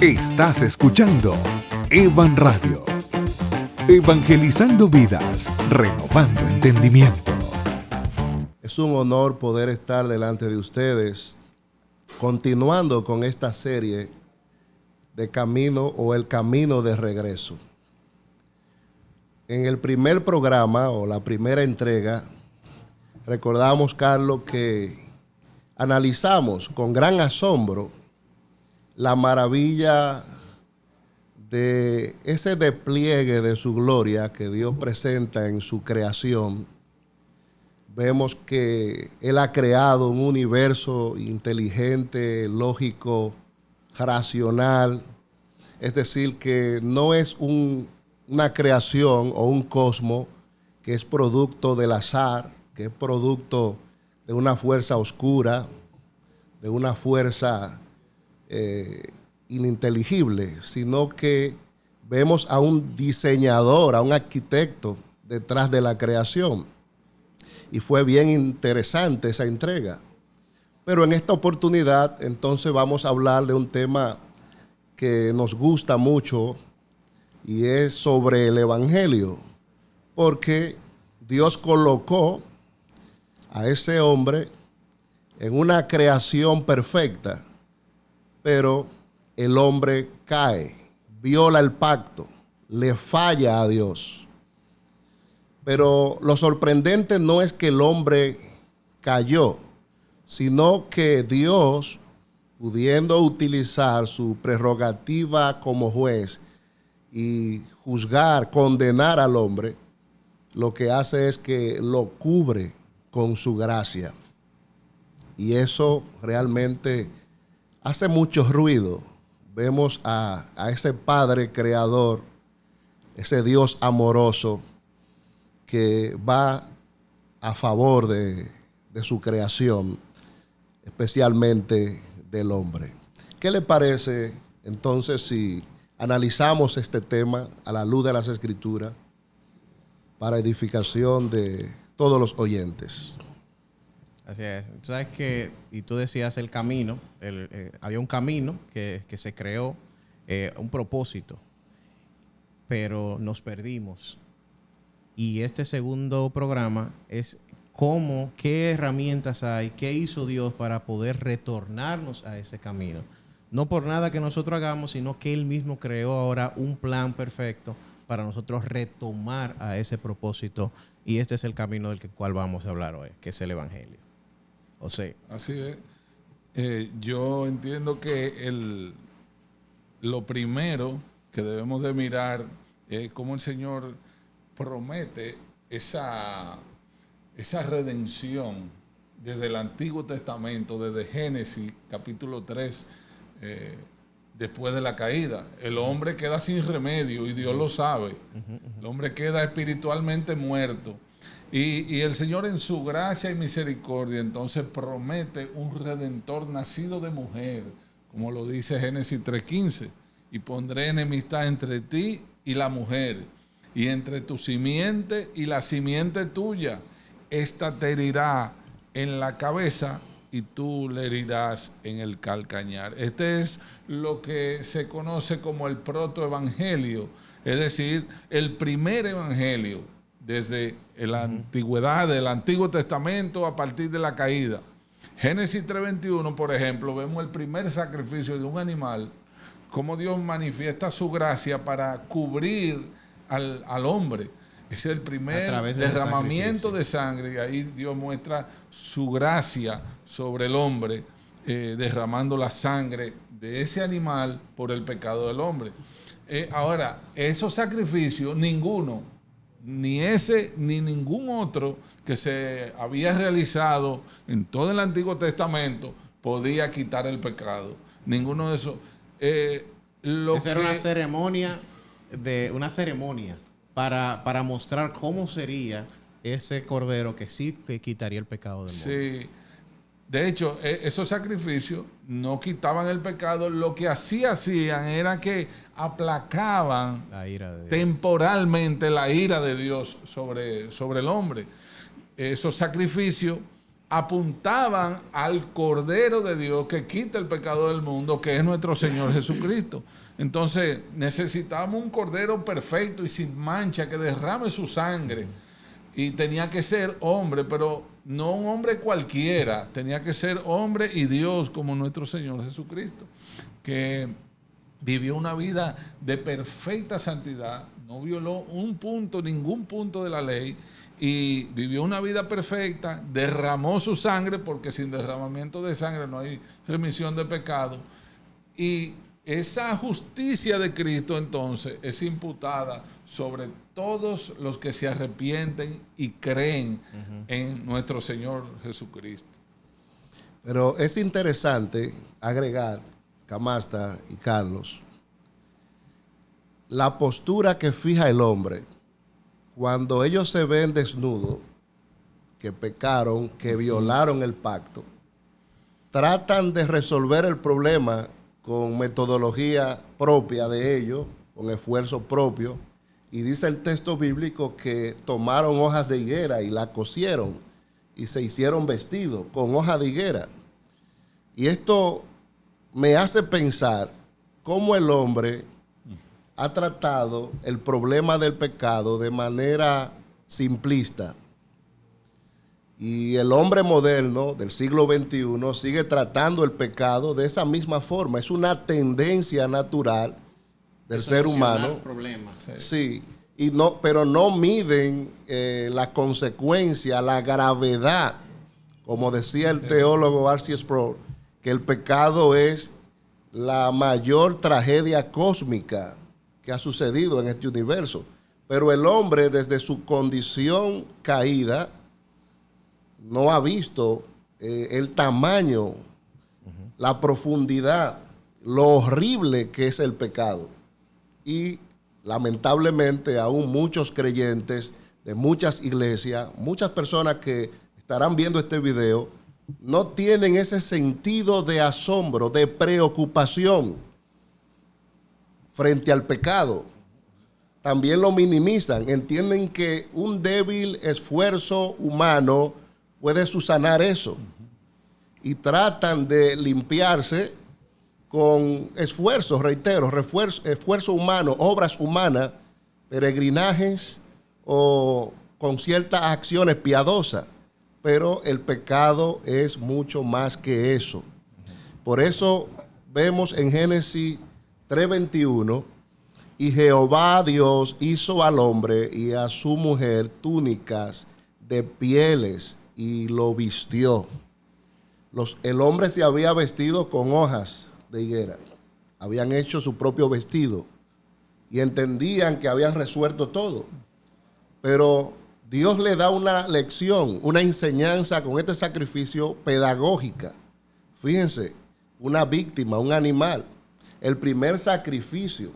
Estás escuchando Evan Radio. Evangelizando vidas, renovando entendimiento. Es un honor poder estar delante de ustedes, continuando con esta serie de camino o el camino de regreso. En el primer programa o la primera entrega, recordamos, Carlos, que analizamos con gran asombro la maravilla de ese despliegue de su gloria que Dios presenta en su creación. Vemos que Él ha creado un universo inteligente, lógico, racional. Es decir, que no es una creación o un cosmos que es producto del azar, que es producto de una fuerza oscura, de una fuerza ininteligible, sino que vemos a un diseñador, a un arquitecto detrás de la creación. Y fue bien interesante esa entrega. Pero en esta oportunidad, entonces, vamos a hablar de un tema que nos gusta mucho y es sobre el Evangelio. Porque Dios colocó a ese hombre en una creación perfecta, pero el hombre cae, viola el pacto, le falla a Dios. Pero lo sorprendente no es que el hombre cayó, sino que Dios, pudiendo utilizar su prerrogativa como juez y juzgar, condenar al hombre, lo que hace es que lo cubre con su gracia. Y eso realmente hace mucho ruido. Vemos a ese Padre creador, ese Dios amoroso que va a favor de su creación, especialmente del hombre. ¿Qué le parece entonces si analizamos este tema a la luz de las Escrituras para edificación de todos los oyentes? Así es. Tú sabes que, y tú decías el camino, había un camino que se creó, un propósito, pero nos perdimos. Y este segundo programa es qué herramientas hay, qué hizo Dios para poder retornarnos a ese camino. No por nada que nosotros hagamos, sino que Él mismo creó ahora un plan perfecto para nosotros retomar a ese propósito. Y este es el camino del cual vamos a hablar hoy, que es el Evangelio. O sea, así es. Yo entiendo que lo primero que debemos de mirar es cómo el Señor promete esa redención desde el Antiguo Testamento, desde Génesis capítulo 3, después de la caída. El hombre queda sin remedio y Dios lo sabe. El hombre queda espiritualmente muerto. Y el Señor en su gracia y misericordia entonces promete un redentor nacido de mujer, como lo dice Génesis 3:15. Y pondré enemistad entre ti y la mujer, y entre tu simiente y la simiente tuya. Esta te herirá en la cabeza y tú le herirás en el calcañar. Este es lo que se conoce como el protoevangelio, es decir, el primer evangelio desde la antigüedad, del Antiguo Testamento a partir de la caída. Génesis 3:21, por ejemplo, vemos el primer sacrificio de un animal, cómo Dios manifiesta su gracia para cubrir al hombre. Es el primer derramamiento de sangre, y ahí Dios muestra su gracia sobre el hombre, derramando la sangre de ese animal por el pecado del hombre. Ahora, esos sacrificios, ninguno, ni ese ni ningún otro que se había realizado en todo el Antiguo Testamento podía quitar el pecado. Ninguno de esos. Esa era una ceremonia para mostrar cómo sería ese cordero que sí quitaría el pecado del mundo. Sí. De hecho, esos sacrificios no quitaban el pecado. Lo que hacían era que aplacaban temporalmente la ira de Dios sobre el hombre. Esos sacrificios apuntaban al Cordero de Dios que quita el pecado del mundo, que es nuestro Señor Jesucristo. Entonces necesitábamos un Cordero perfecto y sin mancha que derrame su sangre. Y tenía que ser hombre, pero no un hombre cualquiera. Tenía que ser hombre y Dios como nuestro Señor Jesucristo, que vivió una vida de perfecta santidad, no violó ningún punto de la ley, y vivió una vida perfecta, derramó su sangre, porque sin derramamiento de sangre no hay remisión de pecado. Y esa justicia de Cristo entonces es imputada sobre todos los que se arrepienten y creen en nuestro Señor Jesucristo. Pero es interesante agregar, Camasta y Carlos, la postura que fija el hombre cuando ellos se ven desnudos, que pecaron, que violaron el pacto. Tratan de resolver el problema con metodología propia de ellos, con esfuerzo propio, y dice el texto bíblico que tomaron hojas de higuera y la cosieron y se hicieron vestidos con hoja de higuera. Y esto me hace pensar cómo el hombre ha tratado el problema del pecado de manera simplista. Y el hombre moderno del siglo XXI sigue tratando el pecado de esa misma forma. Es una tendencia natural del ser humano. Sí, y no, pero no miden la consecuencia, la gravedad. Como decía el teólogo R.C. Sproul, que el pecado es la mayor tragedia cósmica que ha sucedido en este universo. Pero el hombre, desde su condición caída, no ha visto el tamaño, la profundidad, lo horrible que es el pecado. Y lamentablemente aún muchos creyentes de muchas iglesias, muchas personas que estarán viendo este video, no tienen ese sentido de asombro, de preocupación frente al pecado. También lo minimizan, entienden que un débil esfuerzo humano puede subsanar eso. Y tratan de limpiarse con esfuerzos, reitero, esfuerzo humano, obras humanas, peregrinajes o con ciertas acciones piadosas. Pero el pecado es mucho más que eso. Por eso vemos en Génesis 3:21, y Jehová Dios hizo al hombre y a su mujer túnicas de pieles y lo vistió. El hombre se había vestido con hojas de higuera. Habían hecho su propio vestido y entendían que habían resuelto todo. Pero Dios le da una lección, una enseñanza con este sacrificio pedagógica. Fíjense, una víctima, un animal. El primer sacrificio.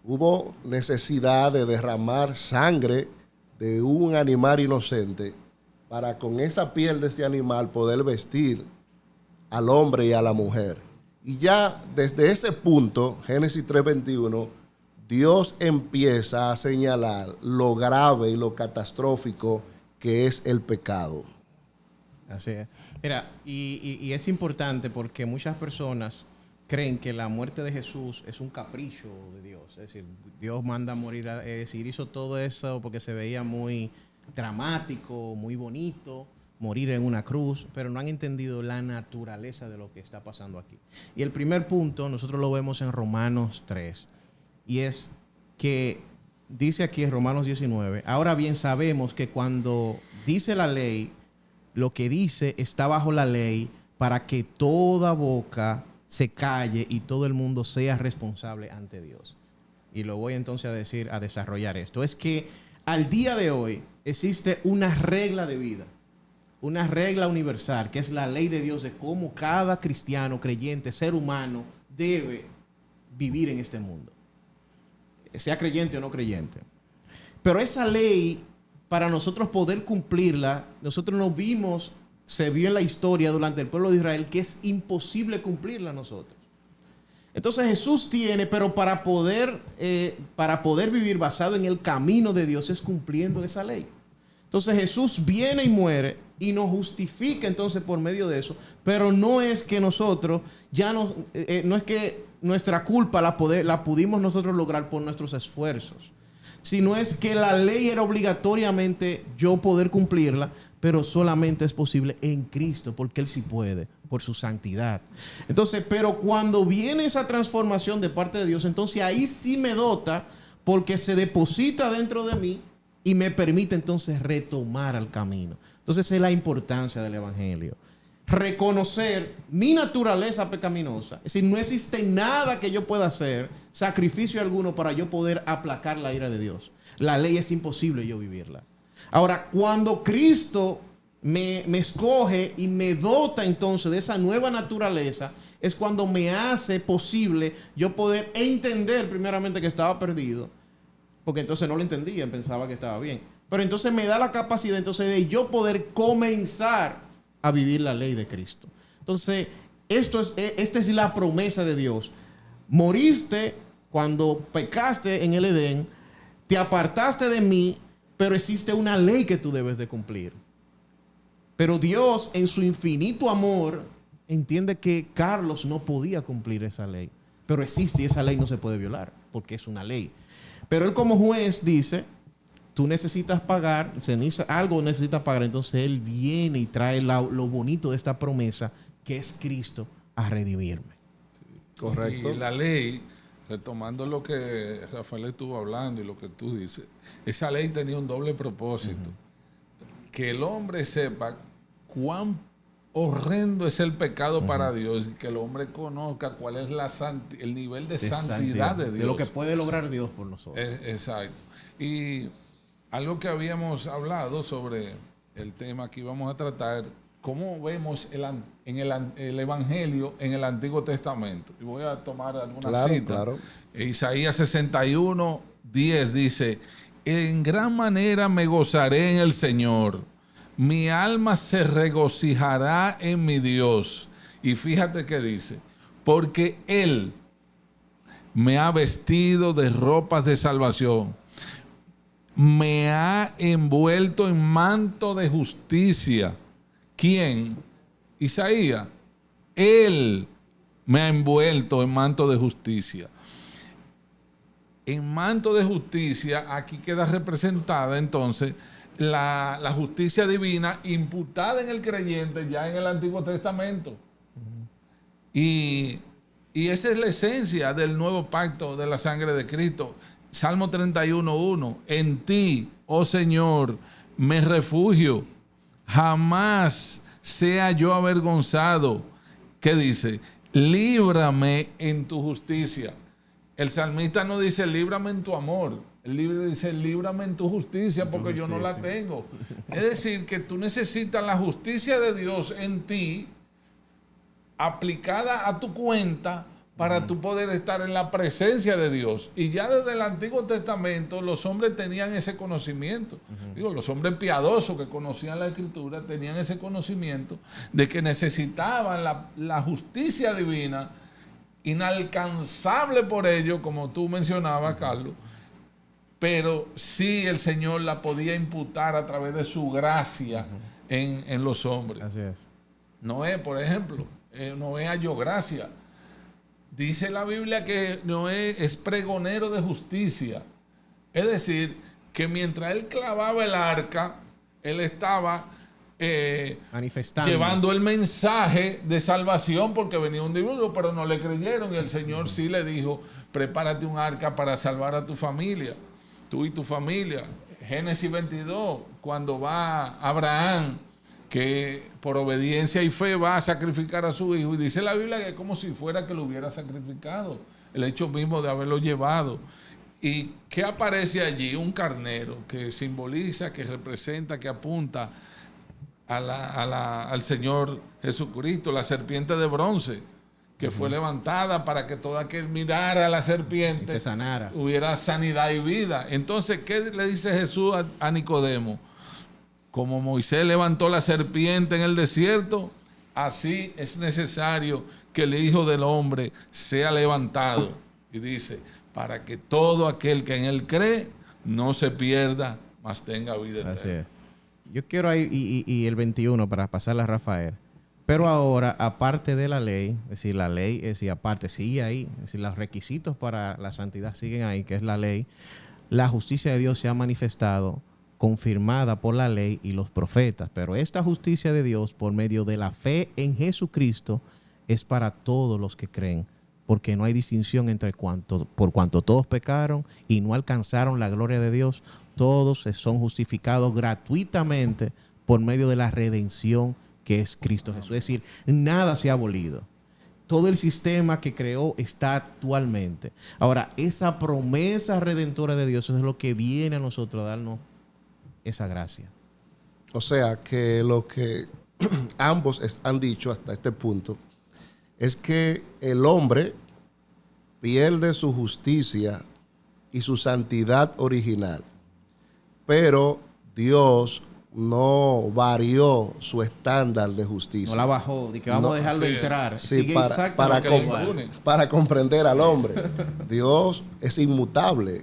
Hubo necesidad de derramar sangre de un animal inocente para con esa piel de ese animal poder vestir al hombre y a la mujer. Y ya desde ese punto, Génesis 3:21, Dios empieza a señalar lo grave y lo catastrófico que es el pecado. Así es. Mira, y es importante porque muchas personas creen que la muerte de Jesús es un capricho de Dios. Es decir, Dios manda a morir, es decir, hizo todo eso porque se veía muy dramático, muy bonito, morir en una cruz, pero no han entendido la naturaleza de lo que está pasando aquí. Y el primer punto nosotros lo vemos en Romanos 3, y es que dice aquí en Romanos 19, ahora bien sabemos que cuando dice la ley, lo que dice está bajo la ley para que toda boca se calle y todo el mundo sea responsable ante Dios. Y lo voy entonces a desarrollar esto. Es que al día de hoy existe una regla de vida, una regla universal, que es la ley de Dios de cómo cada cristiano, creyente, ser humano debe vivir en este mundo, sea creyente o no creyente. Pero esa ley, para nosotros poder cumplirla, nosotros nos vimos, se vio en la historia durante el pueblo de Israel, que es imposible cumplirla nosotros. Entonces Jesús tiene, pero para poder vivir basado en el camino de Dios es cumpliendo esa ley. Entonces Jesús viene y muere y nos justifica entonces por medio de eso, pero no es que nosotros ya no es que nuestra culpa la pudimos nosotros lograr por nuestros esfuerzos, sino es que la ley era obligatoriamente yo poder cumplirla, pero solamente es posible en Cristo, porque Él sí puede, por su santidad. Entonces, pero cuando viene esa transformación de parte de Dios, entonces ahí sí me dota, porque se deposita dentro de mí y me permite entonces retomar el camino. Entonces, esa es la importancia del Evangelio. Reconocer mi naturaleza pecaminosa. Es decir, no existe nada que yo pueda hacer, sacrificio alguno para yo poder aplacar la ira de Dios. La ley es imposible yo vivirla. Ahora, cuando Cristo me escoge y me dota entonces de esa nueva naturaleza, es cuando me hace posible yo poder entender primeramente que estaba perdido, porque entonces no lo entendía, pensaba que estaba bien. Pero entonces me da la capacidad entonces de yo poder comenzar a vivir la ley de Cristo. Entonces, esta es la promesa de Dios. Moriste cuando pecaste en el Edén, te apartaste de mí, pero existe una ley que tú debes de cumplir. Pero Dios, en su infinito amor, entiende que Carlos no podía cumplir esa ley. Pero existe y esa ley no se puede violar, porque es una ley. Pero Él como juez dice, tú necesitas pagar, algo necesitas pagar. Entonces Él viene y trae lo bonito de esta promesa, que es Cristo, a redimirme. Correcto. Y la ley, retomando lo que Rafael estuvo hablando y lo que tú dices, esa ley tenía un doble propósito. Que el hombre sepa cuán horrendo es el pecado para Dios y que el hombre conozca cuál es el nivel de santidad de Dios. De lo que puede lograr Dios por nosotros. Exacto. Y algo que habíamos hablado sobre el tema que íbamos a tratar, cómo vemos el Evangelio en el Antiguo Testamento. Y voy a tomar algunas citas. Claro. Isaías 61, 10 dice: en gran manera me gozaré en el Señor. Mi alma se regocijará en mi Dios. Y fíjate que dice: porque Él me ha vestido de ropas de salvación. Me ha envuelto en manto de justicia. ¿Quién? Isaías. Él me ha envuelto en manto de justicia. En manto de justicia, aquí queda representada entonces la justicia divina imputada en el creyente ya en el Antiguo Testamento. Y esa es la esencia del nuevo pacto de la sangre de Cristo. Salmo 31:1. En ti, oh Señor, me refugio. Jamás sea yo avergonzado. ¿Qué dice? Líbrame en tu justicia. El salmista no dice líbrame en tu amor. El libro dice líbrame en tu justicia porque yo no la tengo. Es decir, que tú necesitas la justicia de Dios en ti aplicada a tu cuenta para tú poder estar en la presencia de Dios. Y ya desde el Antiguo Testamento los hombres tenían ese conocimiento. Digo, los hombres piadosos que conocían la Escritura tenían ese conocimiento de que necesitaban la justicia divina, inalcanzable por ellos, como tú mencionabas, Carlos, pero sí el Señor la podía imputar a través de su gracia en los hombres. Así es. Noé, por ejemplo, Noé halló gracia. Dice la Biblia que Noé es pregonero de justicia. Es decir, que mientras él clavaba el arca, él estaba manifestando, llevando el mensaje de salvación, porque venía un diluvio, pero no le creyeron. Y el Señor sí le dijo: prepárate un arca para salvar a tu familia, tú y tu familia. Génesis 22, cuando va Abraham, que por obediencia y fe va a sacrificar a su hijo, y dice la Biblia que es como si fuera que lo hubiera sacrificado, el hecho mismo de haberlo llevado. ¿Y qué aparece allí? Un carnero que simboliza, que representa, que apunta al Señor Jesucristo, la serpiente de bronce que fue levantada para que todo aquel mirara a la serpiente se sanara, hubiera sanidad y vida. Entonces, ¿qué le dice Jesús a Nicodemo? Como Moisés levantó la serpiente en el desierto, así es necesario que el Hijo del Hombre sea levantado. Y dice, para que todo aquel que en él cree no se pierda, mas tenga vida eterna. Así es. Yo quiero ahí y el 21 para pasarla a Rafael. Pero ahora, aparte de la ley, es decir, la ley, es decir, aparte, sigue ahí, es decir, los requisitos para la santidad siguen ahí, que es la ley. La justicia de Dios se ha manifestado, confirmada por la ley y los profetas. Pero esta justicia de Dios, por medio de la fe en Jesucristo, es para todos los que creen, porque no hay distinción entre por cuanto todos pecaron y no alcanzaron la gloria de Dios, todos son justificados gratuitamente por medio de la redención que es Cristo Jesús. Es decir, nada se ha abolido. Todo el sistema que creó está actualmente. Ahora, esa promesa redentora de Dios es lo que viene a nosotros a darnos esa gracia. O sea, que lo que ambos han dicho hasta este punto es que el hombre pierde su justicia y su santidad original, pero Dios no varió su estándar de justicia. No la bajó, de que vamos a dejarlo entrar. Sí, sigue para comprender al hombre. Dios es inmutable.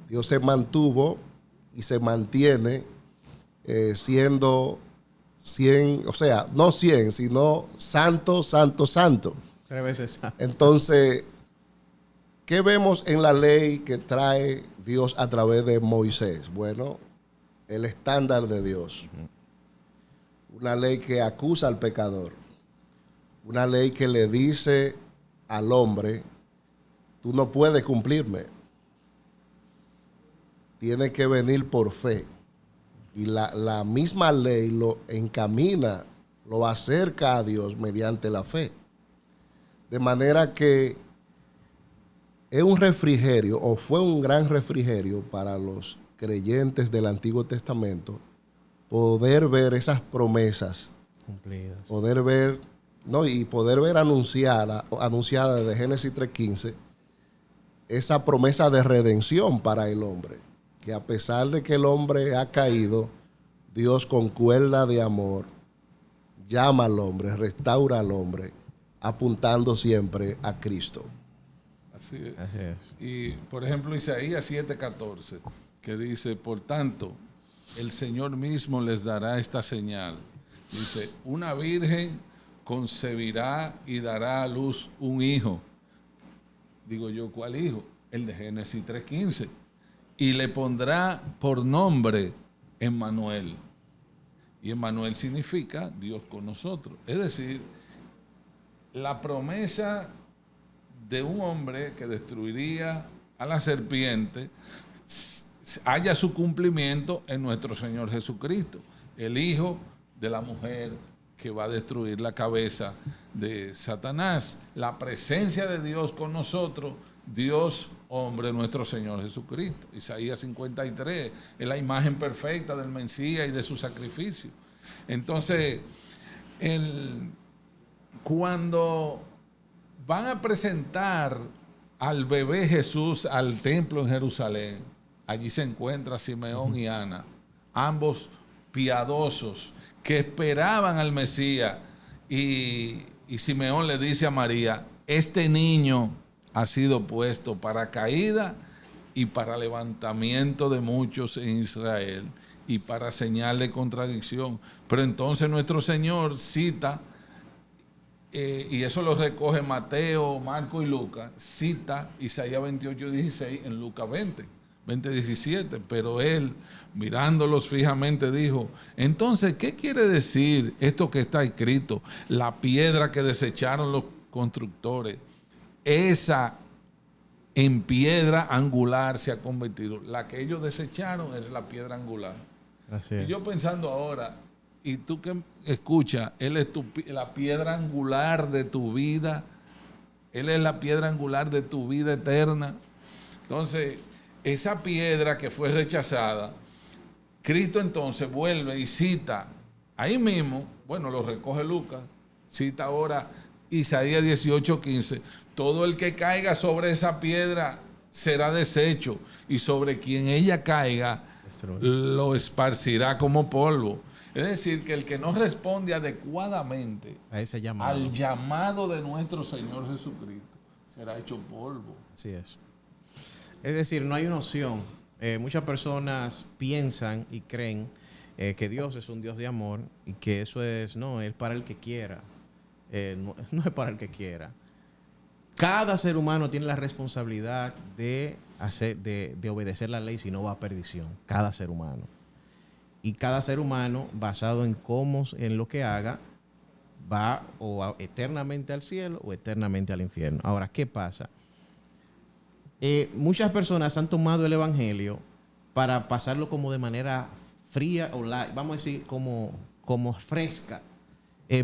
Dios se mantuvo y se mantiene siendo 100, o sea, no 100, sino santo, santo, santo. 3 veces santo. Entonces, ¿qué vemos en la ley que trae Dios a través de Moisés? Bueno, el estándar de Dios. Una ley que acusa al pecador. Una ley que le dice al hombre, tú no puedes cumplirme. Tienes que venir por fe. Y la misma ley lo encamina, lo acerca a Dios mediante la fe. De manera que es un refrigerio, o fue un gran refrigerio para los creyentes del Antiguo Testamento, poder ver esas promesas cumplidas, poder ver anunciada desde Génesis 3:15 esa promesa de redención para el hombre, que a pesar de que el hombre ha caído, Dios con cuerda de amor llama al hombre, restaura al hombre, apuntando siempre a Cristo. Así es. Así es. Y, por ejemplo, Isaías 7:14, que dice, por tanto, el Señor mismo les dará esta señal. Dice, una virgen concebirá y dará a luz un hijo. Digo yo, ¿cuál hijo? El de Génesis 3:15. Y le pondrá por nombre Emmanuel. Y Emmanuel significa Dios con nosotros. Es decir, la promesa de un hombre que destruiría a la serpiente haya su cumplimiento en nuestro Señor Jesucristo, el Hijo de la mujer que va a destruir la cabeza de Satanás. La presencia de Dios con nosotros, Dios hombre, nuestro Señor Jesucristo. Isaías 53 es la imagen perfecta del Mesías y de su sacrificio. Entonces, cuando van a presentar al bebé Jesús al templo en Jerusalén, allí se encuentra Simeón y Ana, ambos piadosos que esperaban al Mesías. Y Simeón le dice a María, este niño ha sido puesto para caída y para levantamiento de muchos en Israel y para señal de contradicción. Pero entonces nuestro Señor cita, y eso lo recoge Mateo, Marco y Lucas, cita Isaías 28:16 en Lucas 20:17, pero él, mirándolos fijamente, dijo, entonces, ¿qué quiere decir esto que está escrito? La piedra que desecharon los constructores, esa en piedra angular se ha convertido. La que ellos desecharon es la piedra angular. Así es. Y yo pensando ahora, y tú que escuchas, Él es la piedra angular de tu vida, Él es la piedra angular de tu vida eterna. Entonces, esa piedra que fue rechazada, Cristo entonces vuelve y cita, ahí mismo, bueno, lo recoge Lucas, cita ahora Isaías 18:15, todo el que caiga sobre esa piedra será deshecho, y sobre quien ella caiga, lo esparcirá como polvo. Es decir, que el que no responde adecuadamente A ese llamado. al llamado de nuestro Señor Jesucristo será hecho polvo. Así es. Es decir, no hay una opción. Muchas personas piensan y creen que Dios es un Dios de amor y que eso es para el que quiera. No es para el que quiera. Cada ser humano tiene la responsabilidad de obedecer la ley, si no va a perdición. Cada ser humano. Y cada ser humano, basado en lo que haga, va eternamente al cielo o eternamente al infierno. Ahora, ¿qué pasa? Muchas personas han tomado el evangelio para pasarlo como de manera fría o vamos a decir como fresca.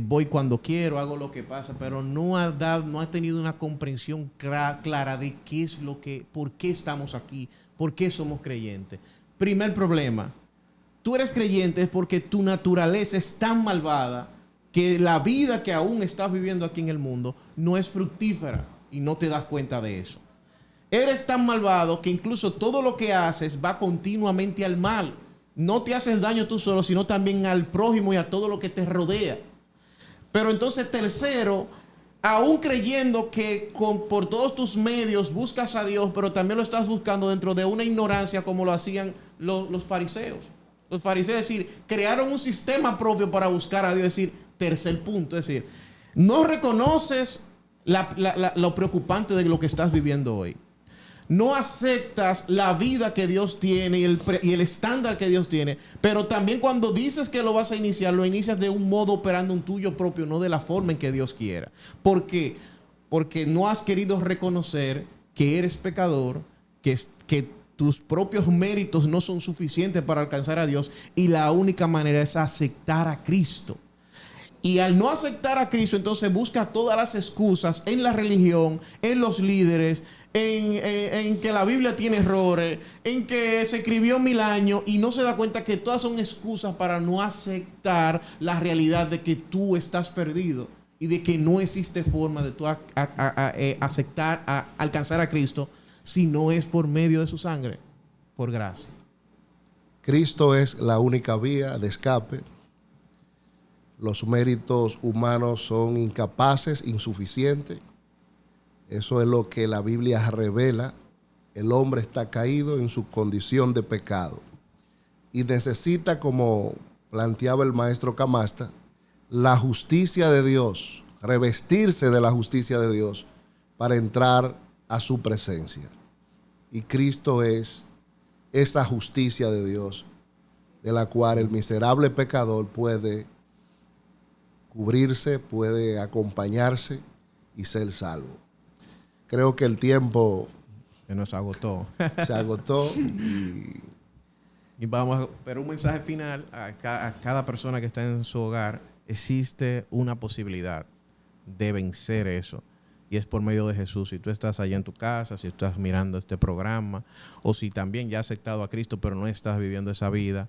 Voy cuando quiero, hago lo que pasa, pero no ha tenido una comprensión clara de por qué estamos aquí, por qué somos creyentes. Primer problema, tú eres creyente es porque tu naturaleza es tan malvada que la vida que aún estás viviendo aquí en el mundo no es fructífera y no te das cuenta de eso. Eres tan malvado que incluso todo lo que haces va continuamente al mal. No te haces daño tú solo, sino también al prójimo y a todo lo que te rodea. Pero entonces, tercero, aún creyendo que por todos tus medios buscas a Dios, pero también lo estás buscando dentro de una ignorancia como lo hacían los fariseos. Los fariseos, es decir, crearon un sistema propio para buscar a Dios. Es decir, tercer punto, es decir, no reconoces lo preocupante de lo que estás viviendo hoy. No aceptas la vida que Dios tiene y el estándar que Dios tiene. Pero también cuando dices que lo vas a iniciar, lo inicias de un modo operando un tuyo propio, no de la forma en que Dios quiera. ¿Por qué? Porque no has querido reconocer que eres pecador, que tus propios méritos no son suficientes para alcanzar a Dios y la única manera es aceptar a Cristo. Y al no aceptar a Cristo, entonces busca todas las excusas en la religión, en los líderes, en que la Biblia tiene errores, en que se escribió 1000 años y no se da cuenta que todas son excusas para no aceptar la realidad de que tú estás perdido y de que no existe forma de tú alcanzar a Cristo si no es por medio de su sangre, por gracia. Cristo es la única vía de escape. Los méritos humanos son incapaces, insuficientes. Eso es lo que la Biblia revela. El hombre está caído en su condición de pecado y necesita, como planteaba el maestro Camasta, la justicia de Dios, revestirse de la justicia de Dios para entrar a su presencia. Y Cristo es esa justicia de Dios de la cual el miserable pecador puede cubrirse, puede acompañarse y ser salvo. Creo que el tiempo se nos agotó. Se agotó y pero un mensaje final a cada persona que está en su hogar. Existe una posibilidad de vencer eso y es por medio de Jesús. Si tú estás allá en tu casa, si estás mirando este programa o si también ya has aceptado a Cristo pero no estás viviendo esa vida,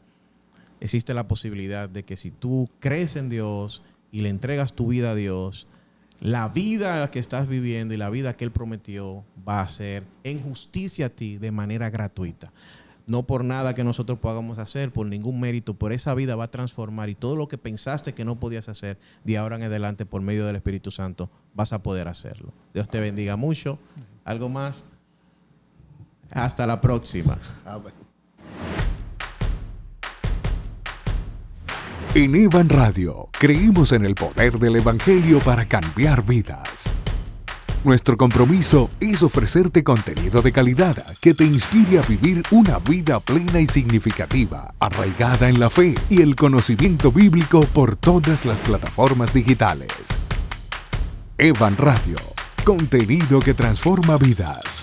existe la posibilidad de que si tú crees en Dios y le entregas tu vida a Dios, la vida que estás viviendo y la vida que Él prometió va a ser en justicia a ti de manera gratuita. No por nada que nosotros podamos hacer, por ningún mérito, por esa vida va a transformar y todo lo que pensaste que no podías hacer, de ahora en adelante, por medio del Espíritu Santo, vas a poder hacerlo. Dios te bendiga mucho. ¿Algo más? Hasta la próxima. Amén. En Evan Radio creemos en el poder del Evangelio para cambiar vidas. Nuestro compromiso es ofrecerte contenido de calidad que te inspire a vivir una vida plena y significativa, arraigada en la fe y el conocimiento bíblico por todas las plataformas digitales. Evan Radio, contenido que transforma vidas.